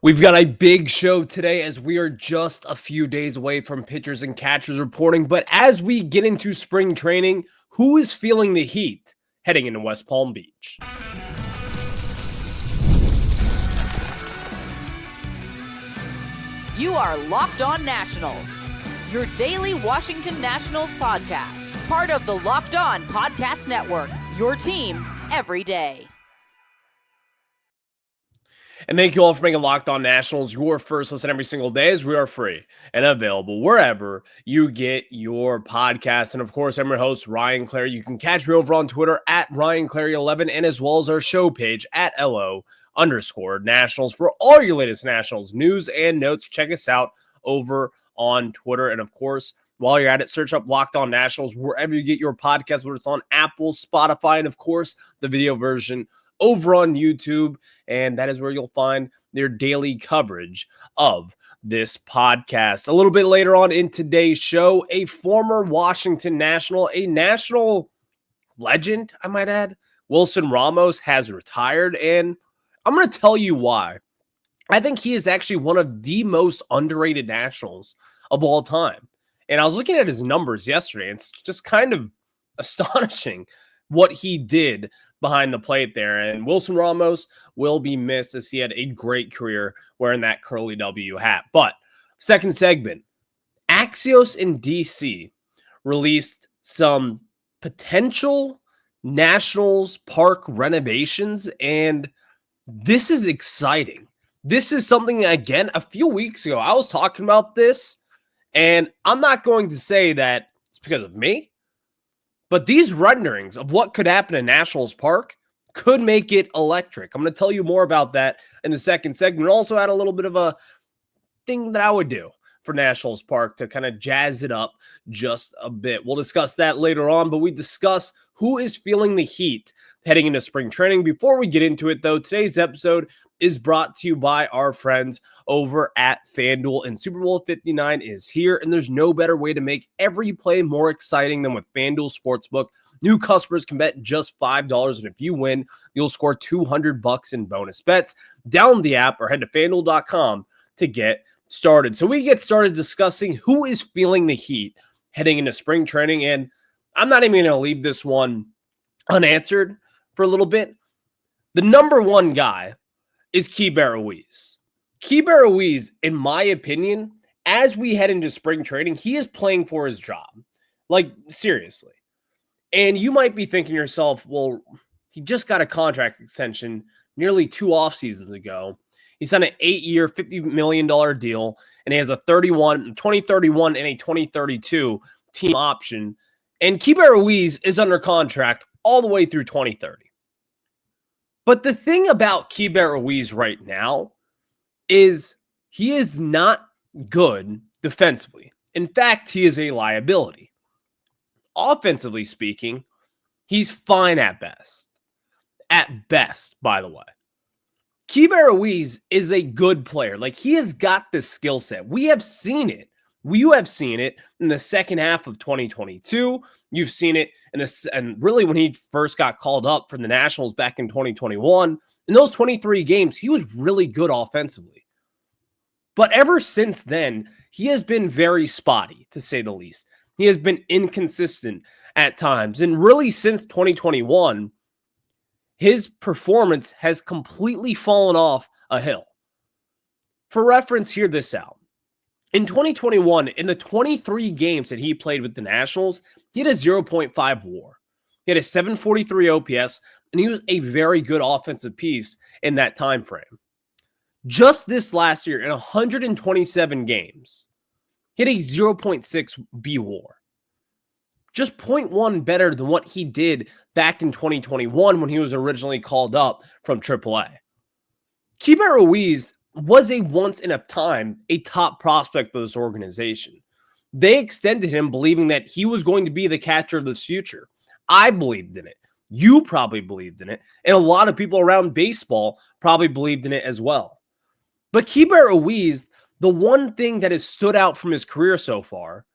We've got a big show today as we are just a few days away from pitchers and catchers reporting. But as we get into spring training, who is feeling the heat heading into West Palm Beach? You are Locked On Nationals, your daily Washington Nationals podcast, part of the Locked On Podcast Network, your team every day. And thank you all for making Locked On Nationals your first listen every single day, as we are free and available wherever you get your podcasts. And of course, I'm your host, Ryan Clary. You can catch me over on Twitter at RyanClary11 and as well as our show page at LO_Nationals for all your latest Nationals news and notes. Check us out over on Twitter. And of course, while you're at it, search up Locked On Nationals wherever you get your podcast, whether it's on Apple, Spotify, and of course, the video version over on YouTube, and that is where you'll find their daily coverage of this podcast. A little bit later on in today's show, a former Washington National, a national legend, I might add, Wilson Ramos has retired, and I'm going to tell you why. I think he is actually one of the most underrated Nationals of all time. And I was looking at his numbers yesterday, and it's just kind of astonishing what he did behind the plate there. And Wilson Ramos will be missed as he had a great career wearing that curly W hat. But second segment, Axios in DC released some potential Nationals park renovations, and this is exciting. This is something, again, a few weeks ago, I was talking about this, and I'm not going to say that it's because of me, but these renderings of what could happen in Nationals Park could make it electric. I'm going to tell you more about that in the second segment. Also add a little bit of a thing that I would do for Nationals Park to kind of jazz it up just a bit. We'll discuss that later on, but we discuss who is feeling the heat heading into spring training. Before we get into it, though, today's episode is brought to you by our friends over at FanDuel, and Super Bowl 59 is here, and there's no better way to make every play more exciting than with FanDuel Sportsbook. New customers can bet just $5, and if you win, you'll score $200 in bonus bets. Download the app or head to FanDuel.com to get started. So we get started discussing who is feeling the heat heading into spring training, and I'm not even going to leave this one unanswered for a little bit. The number one guy is Keibert Ruiz. Keibert Ruiz, in my opinion, as we head into spring training, he is playing for his job. Like, seriously. And you might be thinking to yourself, well, he just got a contract extension nearly 2 off seasons ago. He signed an 8-year, $50 million deal, and he has a 2031 and a 2032 team option. And Keibert Ruiz is under contract all the way through 2030. But the thing about Keibert Ruiz right now is he is not good defensively. In fact, he is a liability. Offensively speaking, he's fine at best. At best, by the way. Keibert Ruiz is a good player. Like, he has got this skill set. We have seen it. You have seen it in the second half of 2022. You've seen it and really when he first got called up for the Nationals back in 2021. In those 23 games, he was really good offensively. But ever since then, he has been very spotty, to say the least. He has been inconsistent at times. And really since 2021, his performance has completely fallen off a hill. For reference, hear this out. In 2021, in the 23 games that he played with the Nationals, he had a 0.5 WAR. He had a 743 OPS, and he was a very good offensive piece in that time frame. Just this last year, in 127 games, he had a 0.6 B WAR. Just 0.1 better than what he did back in 2021 when he was originally called up from AAA. Keibert Ruiz was once in a time a top prospect for this organization. They extended him believing that he was going to be the catcher of this future. I believed in it. You probably believed in it. And a lot of people around baseball probably believed in it as well. But Keibert Ruiz, the one thing that has stood out from his career so far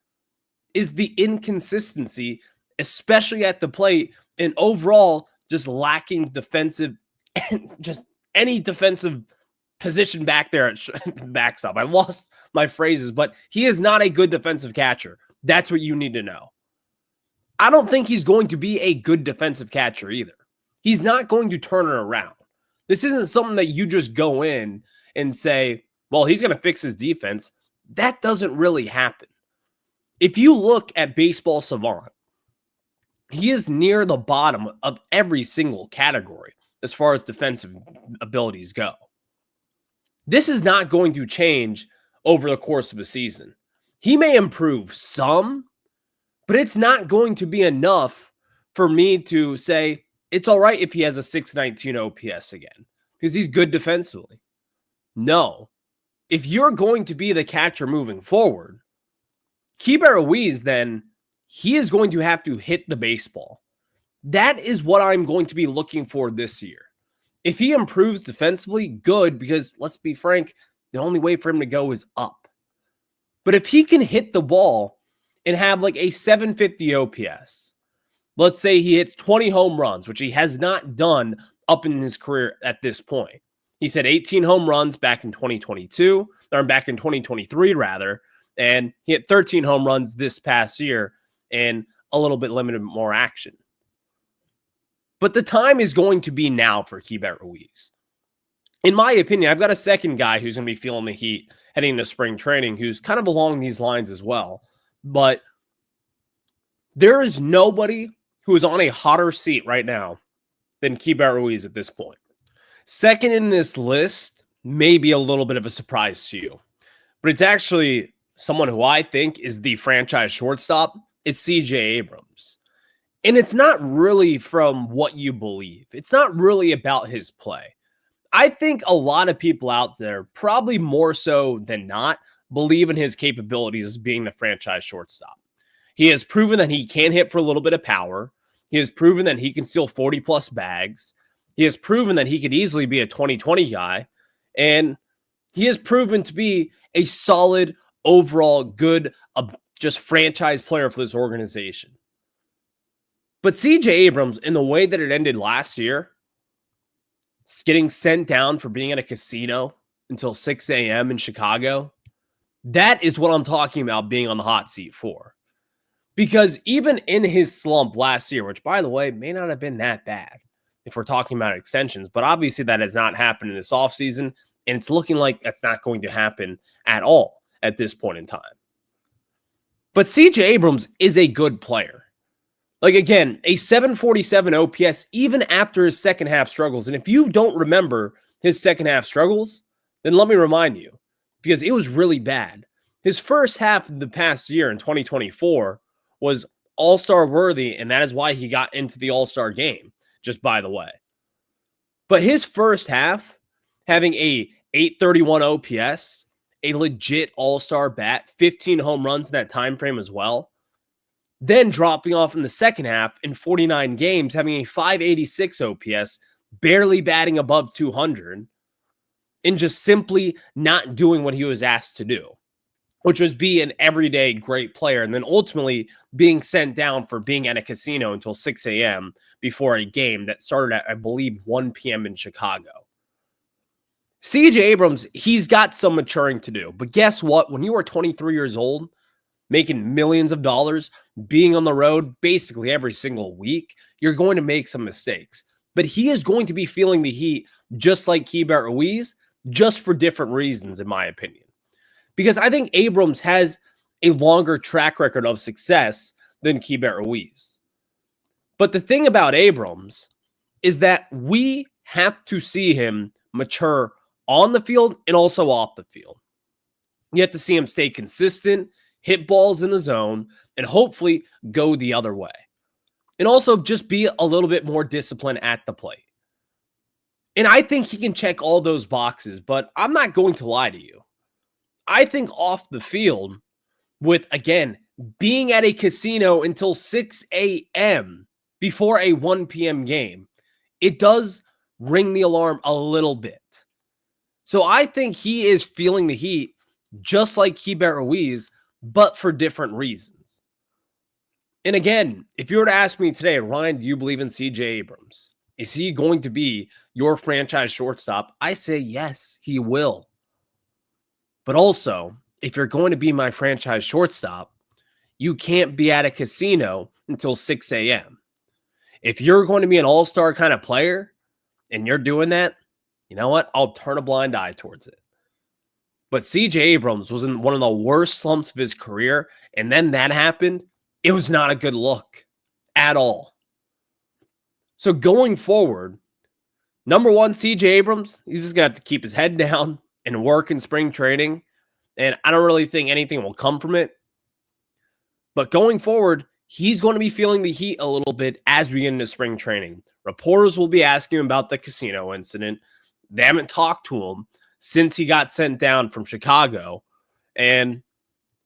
is the inconsistency, especially at the plate, and overall just lacking defensive and just any defensive position back there at backstop. I lost my phrases, but he is not a good defensive catcher. That's what you need to know. I don't think he's going to be a good defensive catcher either. He's not going to turn it around. This isn't something that you just go in and say, well, he's going to fix his defense. That doesn't really happen. If you look at Baseball Savant, he is near the bottom of every single category as far as defensive abilities go. This is not going to change over the course of a season. He may improve some, but it's not going to be enough for me to say it's all right if he has a 619 OPS again because he's good defensively. No. If you're going to be the catcher moving forward, Keibert Ruiz, then he is going to have to hit the baseball. That is what I'm going to be looking for this year. If he improves defensively, good, because let's be frank, the only way for him to go is up. But if he can hit the ball and have like a 750 OPS, let's say he hits 20 home runs, which he has not done up in his career at this point. He said 18 home runs back in 2022, or back in 2023 rather, and he hit 13 home runs this past year and a little bit limited more action. But the time is going to be now for Keibert Ruiz. In my opinion, I've got a second guy who's going to be feeling the heat heading into spring training who's kind of along these lines as well. But there is nobody who is on a hotter seat right now than Keibert Ruiz at this point. Second in this list may be a little bit of a surprise to you, but it's actually someone who I think is the franchise shortstop. It's CJ Abrams. And it's not really from what you believe. It's not really about his play. I think a lot of people out there, probably more so than not, believe in his capabilities as being the franchise shortstop. He has proven that he can hit for a little bit of power. He has proven that he can steal 40-plus bags. He has proven that he could easily be a 20-20 guy. And he has proven to be a solid, overall good, just franchise player for this organization. But CJ Abrams, in the way that it ended last year, getting sent down for being at a casino until 6 a.m. in Chicago, that is what I'm talking about being on the hot seat for. Because even in his slump last year, which, by the way, may not have been that bad if we're talking about extensions, but obviously that has not happened in this offseason, and it's looking like that's not going to happen at all at this point in time. But CJ Abrams is a good player. Like, again, a 747 OPS even after his second half struggles. And if you don't remember his second half struggles, then let me remind you, because it was really bad. His first half of the past year in 2024 was all-star worthy, and that is why he got into the all-star game, just by the way. But his first half, having a 831 OPS, a legit all-star bat, 15 home runs in that time frame as well, then dropping off in the second half in 49 games, having a 586 OPS, barely batting above 200, and just simply not doing what he was asked to do, which was be an everyday great player, and then ultimately being sent down for being at a casino until 6 a.m. before a game that started at, I believe, 1 p.m. in Chicago. CJ Abrams, he's got some maturing to do, but guess what? When you are 23 years old, making millions of dollars, being on the road basically every single week, you're going to make some mistakes. But he is going to be feeling the heat just like Keibert Ruiz, just for different reasons, in my opinion. Because I think Abrams has a longer track record of success than Keibert Ruiz. But the thing about Abrams is that we have to see him mature on the field and also off the field. You have to see him stay consistent, hit balls in the zone, and hopefully go the other way. And also just be a little bit more disciplined at the plate. And I think he can check all those boxes, but I'm not going to lie to you. I think off the field, with, again, being at a casino until 6 a.m. before a 1 p.m. game, it does ring the alarm a little bit. So I think he is feeling the heat just like Keibert Ruiz, but for different reasons. And again, if you were to ask me today, Ryan, do you believe in CJ Abrams? Is he going to be your franchise shortstop? I say yes, he will. But also, if you're going to be my franchise shortstop, you can't be at a casino until 6 a.m. If you're going to be an all-star kind of player and you're doing that, you know what? I'll turn a blind eye towards it. But CJ Abrams was in one of the worst slumps of his career, and then that happened. It was not a good look at all. So going forward, number one, CJ Abrams, he's just going to have to keep his head down and work in spring training. And I don't really think anything will come from it. But going forward, he's going to be feeling the heat a little bit as we get into spring training. Reporters will be asking him about the casino incident. They haven't talked to him since he got sent down from Chicago. And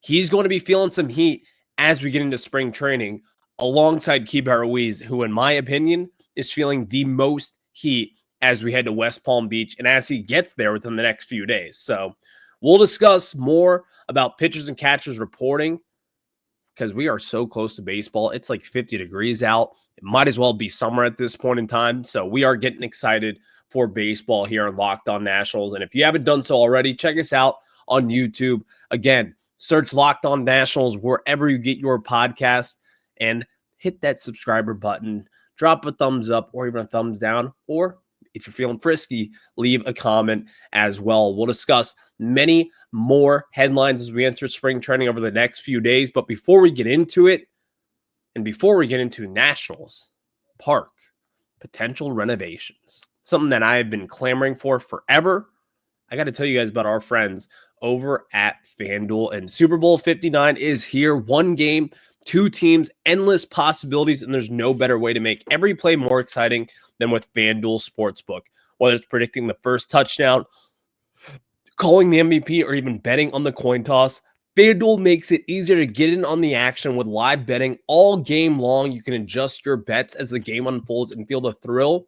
he's going to be feeling some heat as we get into spring training alongside Keibert Ruiz, who, in my opinion, is feeling the most heat as we head to West Palm Beach and as he gets there within the next few days. So we'll discuss more about pitchers and catchers reporting because we are so close to baseball. It's like 50 degrees out. It might as well be summer at this point in time. So we are getting excited for baseball here on Locked On Nationals. And if you haven't done so already, check us out on YouTube. Again, search Locked On Nationals wherever you get your podcast and hit that subscriber button. Drop a thumbs up or even a thumbs down. Or if you're feeling frisky, leave a comment as well. We'll discuss many more headlines as we enter spring training over the next few days. But before we get into it, and before we get into Nationals Park potential renovations, something that I have been clamoring for forever, I got to tell you guys about our friends over at FanDuel. And Super Bowl 59 is here. One game, two teams, endless possibilities, and there's no better way to make every play more exciting than with FanDuel Sportsbook. Whether it's predicting the first touchdown, calling the MVP, or even betting on the coin toss, FanDuel makes it easier to get in on the action with live betting all game long. You can adjust your bets as the game unfolds and feel the thrill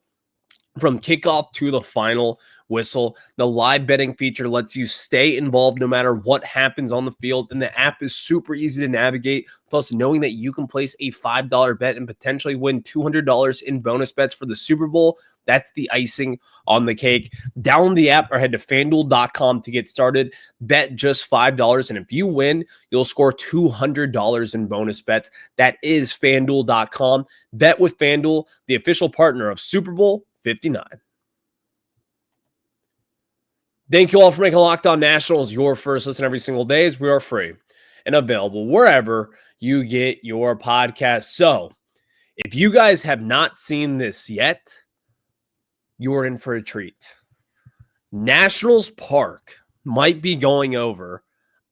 from kickoff to the final whistle. The live betting feature lets you stay involved no matter what happens on the field, and the app is super easy to navigate. Plus, knowing that you can place a $5 bet and potentially win $200 in bonus bets for the Super Bowl, that's the icing on the cake. Download the app or head to FanDuel.com to get started. Bet just $5, and if you win, you'll score $200 in bonus bets. That is FanDuel.com. Bet with FanDuel, the official partner of Super Bowl 59. Thank you all for making Locked On Nationals your first listen every single day, as we are free and available wherever you get your podcast. So if you guys have not seen this yet, you're in for a treat. Nationals Park might be going over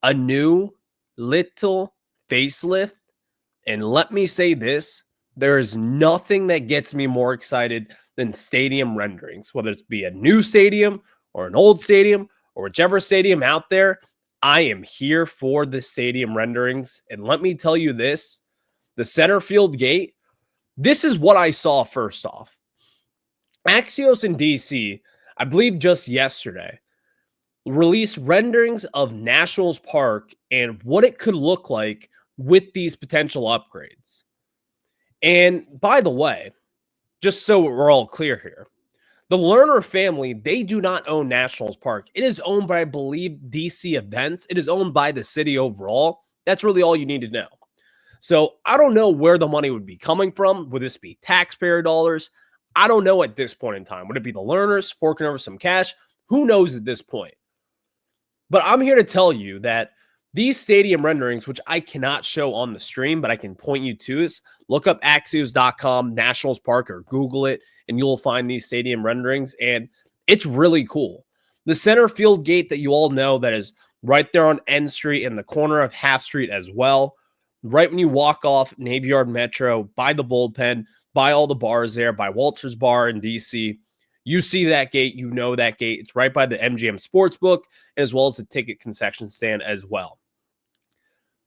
a new little facelift. And let me say this, there is nothing that gets me more excited than stadium renderings, whether it be a new stadium or an old stadium or whichever stadium out there. I am here for the stadium renderings. And let me tell you this, the center field gate, this is what I saw first off. Axios in DC, I believe just yesterday, released renderings of Nationals Park and what it could look like with these potential upgrades. And by the way, just so we're all clear here, the Lerner family, they do not own Nationals Park. It is owned by, I believe, DC Events. It is owned by the city overall. That's really all you need to know. So I don't know where the money would be coming from. Would this be taxpayer dollars? I don't know at this point in time. Would it be the Lerners forking over some cash? Who knows at this point? But I'm here to tell you that these stadium renderings, which I cannot show on the stream, but I can point you to, is look up Axios.com, Nationals Park, or Google it, and you'll find these stadium renderings, and it's really cool. The center field gate that you all know that is right there on N Street in the corner of Half Street as well, right when you walk off Navy Yard Metro, by the bullpen, by all the bars there, by Walter's Bar in DC. You see that gate, you know that gate. It's right by the MGM Sportsbook, as well as the ticket concession stand as well.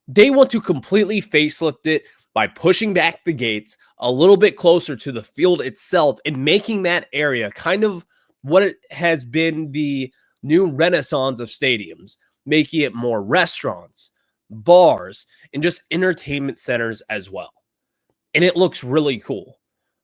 They want to completely facelift it by pushing back the gates a little bit closer to the field itself and making that area kind of what it has been the new renaissance of stadiums, making it more restaurants, bars, and just entertainment centers as well. And it looks really cool.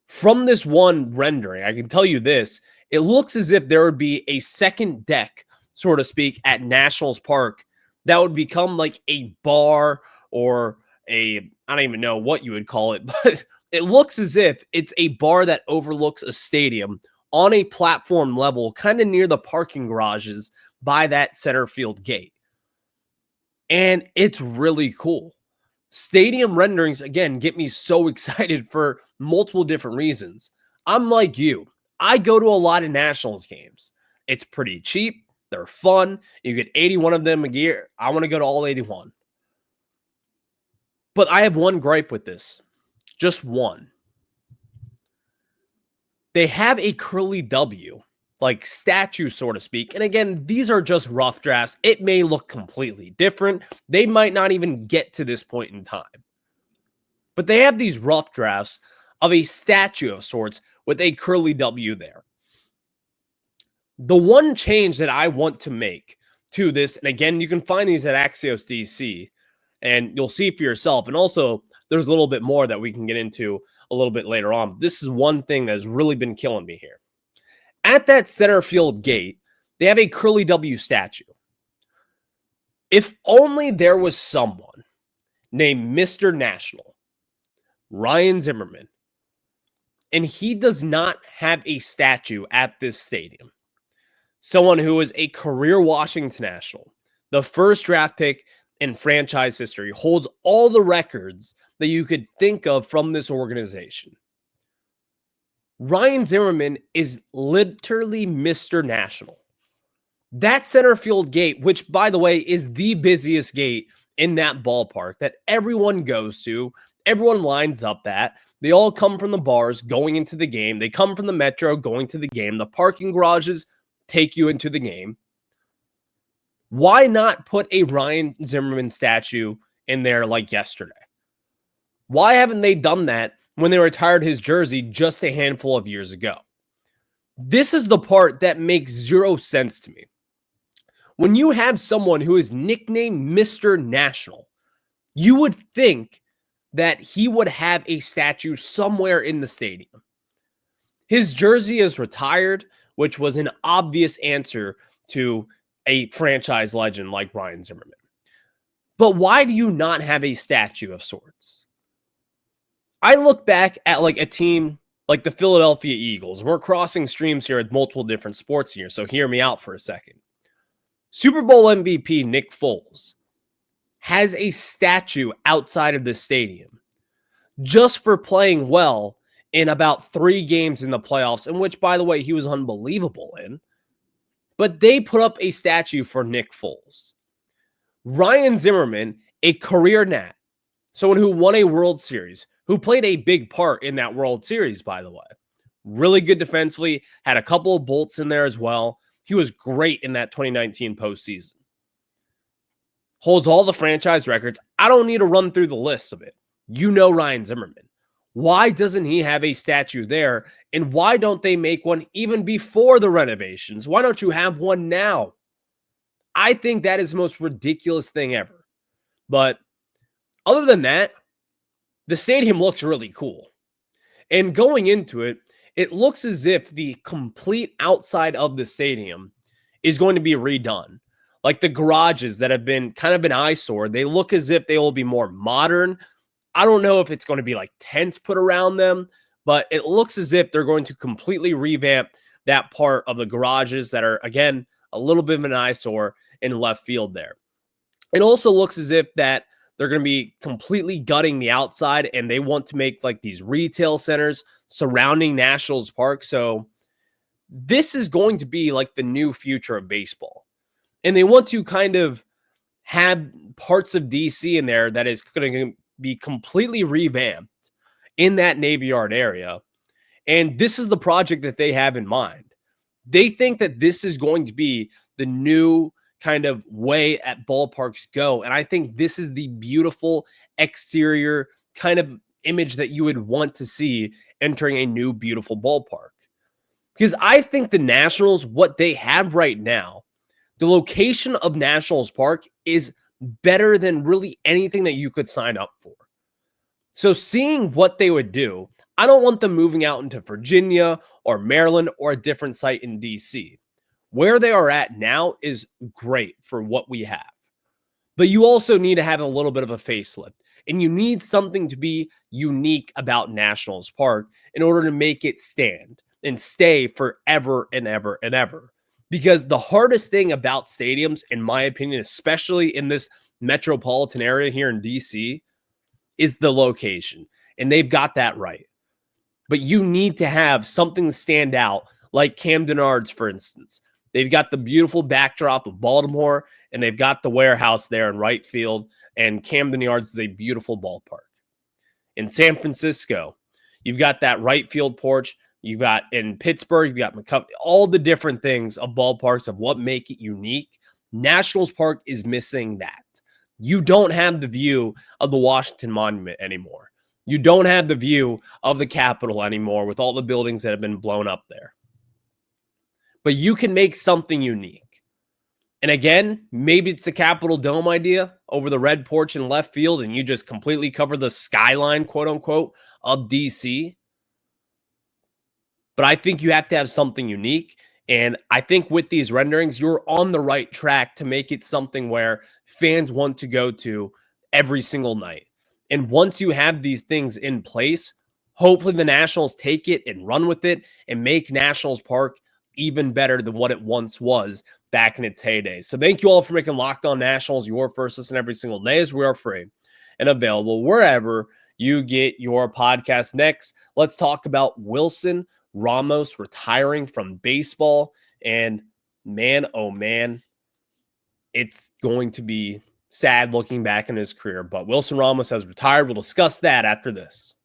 From this one rendering, I can tell you this, it looks as if there would be a second deck, so to speak, at Nationals Park that would become like a bar or I don't even know what you would call it, but it looks as if it's a bar that overlooks a stadium on a platform level, kind of near the parking garages by that center field gate. And it's really cool. Stadium renderings, again, get me so excited for multiple different reasons. I'm like you. I go to a lot of Nationals games. It's pretty cheap. They're fun. You get 81 of them a year. I want to go to all 81. But I have one gripe with this. Just one. They have a curly W, like statue, so to speak. And again, these are just rough drafts. It may look completely different. They might not even get to this point in time. But they have these rough drafts of a statue of sorts with a curly W there. The one change that I want to make to this, and again, you can find these at Axios DC, and you'll see for yourself. And also, there's a little bit more that we can get into a little bit later on. This is one thing that has really been killing me here. At that center field gate, they have a curly W statue. If only there was someone named Mr. National, Ryan Zimmerman, and he does not have a statue at this stadium. Someone who is a career Washington National, the first draft pick in franchise history, holds all the records that you could think of from this organization. Ryan Zimmerman is literally Mr. National. That center field gate, which, by the way, is the busiest gate in that ballpark that everyone goes to, everyone lines up at. They all come from the bars going into the game. They come from the metro going to the game. The parking garages take you into the game. Why not put a Ryan Zimmerman statue in there like yesterday? Why haven't they done that when they retired his jersey just a handful of years ago? This is the part that makes zero sense to me. When you have someone who is nicknamed Mr. National, you would think that he would have a statue somewhere in the stadium. His jersey is retired, which was an obvious answer to a franchise legend like Ryan Zimmerman. But why do you not have a statue of sorts? I look back at like a team like the Philadelphia Eagles. We're crossing streams here at multiple different sports here, so hear me out for a second. Super Bowl MVP Nick Foles has a statue outside of the stadium just for playing well in about 3 games in the playoffs, in which, by the way, he was unbelievable in. But they put up a statue for Nick Foles. Ryan Zimmerman, a career Nat, someone who won a World Series, who played a big part in that World Series, by the way. Really good defensively, had a couple of bolts in there as well. He was great in that 2019 postseason. Holds all the franchise records. I don't need to run through the list of it. You know Ryan Zimmerman. Why doesn't he have a statue there? And why don't they make one even before the renovations? Why don't you have one now? I think that is the most ridiculous thing ever. But other than that, the stadium looks really cool. And going into it, it looks as if the complete outside of the stadium is going to be redone. Like the garages that have been kind of an eyesore, they look as if they will be more modern. I don't know if it's going to be like tents put around them, but it looks as if they're going to completely revamp that part of the garages that are, again, a little bit of an eyesore in left field there. It also looks as if that they're going to be completely gutting the outside, and they want to make like these retail centers surrounding Nationals Park. So this is going to be like the new future of baseball. And they want to kind of have parts of DC in there that is going to be completely revamped in that Navy Yard area. And this is the project that they have in mind. They think that this is going to be the new kind of way at ballparks go. And I think this is the beautiful exterior kind of image that you would want to see entering a new, beautiful ballpark. Because I think the Nationals, what they have right now, the location of Nationals Park is better than really anything that you could sign up for. So seeing what they would do, I don't want them moving out into Virginia or Maryland or a different site in DC. Where they are at now is great for what we have. But you also need to have a little bit of a facelift. And you need something to be unique about Nationals Park in order to make it stand and stay forever and ever and ever. Because the hardest thing about stadiums, in my opinion, especially in this metropolitan area here in DC, is the location. And they've got that right. But you need to have something stand out, like Camden Yards, for instance. They've got the beautiful backdrop of Baltimore, and they've got the warehouse there in right field, and Camden Yards is a beautiful ballpark. In San Francisco, you've got that right field porch. You've got in Pittsburgh, you've got McCovey, all the different things of ballparks of what make it unique. Nationals Park is missing that. You don't have the view of the Washington Monument anymore. You don't have the view of the Capitol anymore with all the buildings that have been blown up there. But you can make something unique. And again, maybe it's the Capitol Dome idea over the red porch in left field, and you just completely cover the skyline, quote unquote, of DC. But I think you have to have something unique. And I think with these renderings, you're on the right track to make it something where fans want to go to every single night. And once you have these things in place, hopefully the Nationals take it and run with it and make Nationals Park even better than what it once was back in its heyday. So thank you all for making Locked On Nationals your first listen every single day, as we are free and available wherever you get your podcast. Next, let's talk about Wilson Ramos retiring from baseball. And man, oh man, it's going to be sad looking back in his career. But Wilson Ramos has retired. We'll discuss that after this.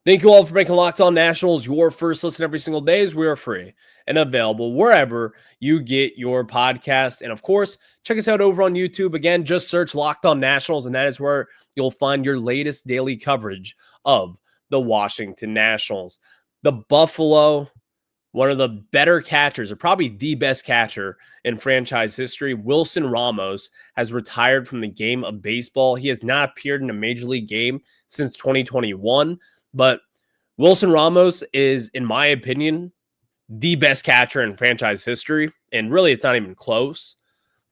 Thank you all for making Locked On Nationals your first listen every single day, as we are free and available wherever you get your podcast. And of course, check us out over on YouTube. Again, just search Locked On Nationals, and that is where you'll find your latest daily coverage of the Washington Nationals. The Buffalo, one of the better catchers, or probably the best catcher in franchise history, Wilson Ramos, has retired from the game of baseball. He has not appeared in a major league game since 2021. But Wilson Ramos is, in my opinion, the best catcher in franchise history. And really, it's not even close.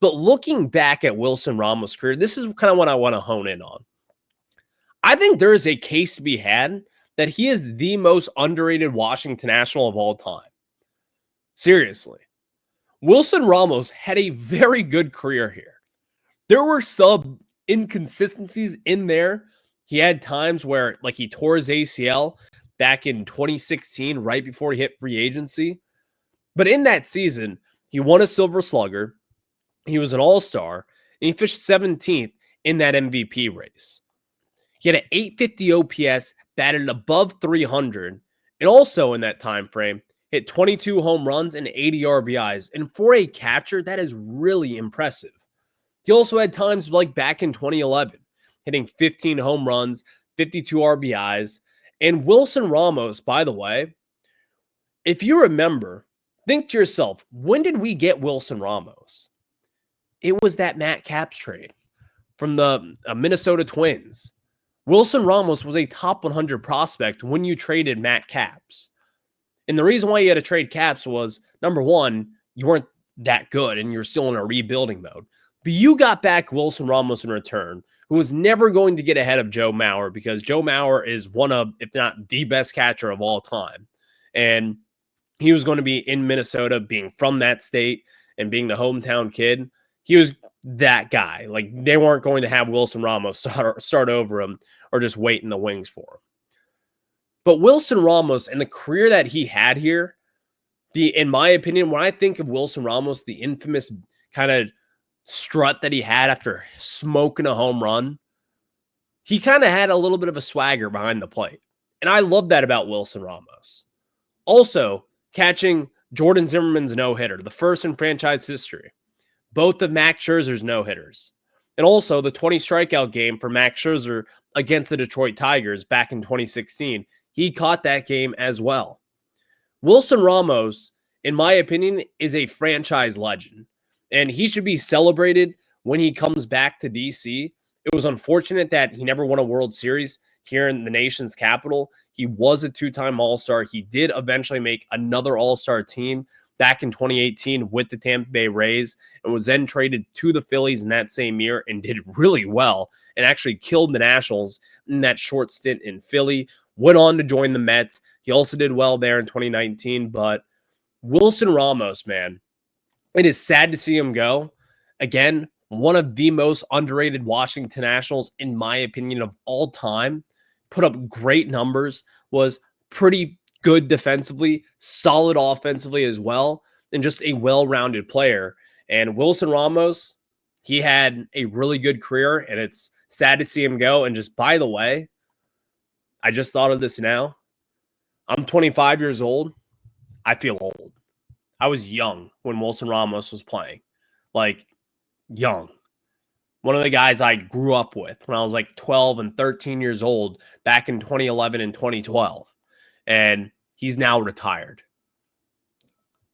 But looking back at Wilson Ramos' career, this is kind of what I want to hone in on. I think there is a case to be had that he is the most underrated Washington National of all time. Seriously. Wilson Ramos had a very good career here. There were some inconsistencies in there. He had times where, like, he tore his ACL back in 2016, right before he hit free agency. But in that season, he won a Silver Slugger. He was an all-star, and he finished 17th in that MVP race. He had an 850 OPS, batted above 300, and also in that time frame, hit 22 home runs and 80 RBIs. And for a catcher, that is really impressive. He also had times like back in 2011, hitting 15 home runs, 52 RBIs. And Wilson Ramos, by the way, if you remember, think to yourself, when did we get Wilson Ramos? It was that Matt Capps trade from the Minnesota Twins. Wilson Ramos was a top 100 prospect when you traded Matt Capps. And the reason why you had to trade Capps was, number one, you weren't that good and you're still in a rebuilding mode. But you got back Wilson Ramos in return, who was never going to get ahead of Joe Mauer, because Joe Mauer is one of, if not the best catcher of all time. And he was going to be in Minnesota, being from that state and being the hometown kid. He was that guy. Like, they weren't going to have Wilson Ramos start over him or just wait in the wings for him. But Wilson Ramos and the career that he had here, in my opinion, when I think of Wilson Ramos, the infamous kind of strut that he had after smoking a home run, he kind of had a little bit of a swagger behind the plate. And I love that about Wilson Ramos. Also, catching Jordan Zimmerman's no-hitter, the first in franchise history. Both of Max Scherzer's no-hitters. And also the 20 strikeout game for Max Scherzer against the Detroit Tigers back in 2016. He caught that game as well. Wilson Ramos, in my opinion, is a franchise legend. And he should be celebrated when he comes back to DC. It was unfortunate that he never won a World Series here in the nation's capital. He was a two-time All-Star. He did eventually make another All-Star team back in 2018 with the Tampa Bay Rays and was then traded to the Phillies in that same year and did really well and actually killed the Nationals in that short stint in Philly. Went on to join the Mets. He also did well there in 2019, but Wilson Ramos, man, it is sad to see him go. Again, one of the most underrated Washington Nationals, in my opinion, of all time. Put up great numbers, was pretty good defensively, solid offensively as well, and just a well-rounded player. And Wilson Ramos, he had a really good career, and it's sad to see him go. And just, by the way, I just thought of this now. I'm 25 years old. I feel old. I was young when Wilson Ramos was playing. Like, young. One of the guys I grew up with when I was like 12 and 13 years old back in 2011 and 2012. And he's now retired.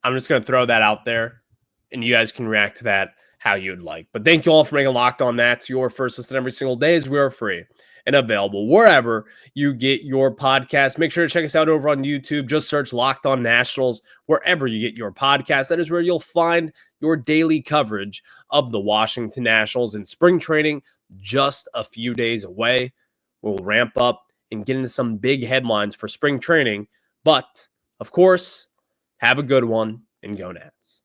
I'm just going to throw that out there, and you guys can react to that how you'd like. But thank you all for making Locked On Nats your first listen every single day, as we are free and available wherever you get your podcast. Make sure to check us out over on YouTube. Just search Locked On Nationals wherever you get your podcast. That is where you'll find your daily coverage of the Washington Nationals. In spring training, just a few days away. We'll ramp up and get into some big headlines for spring training. But, of course, have a good one and go Nats.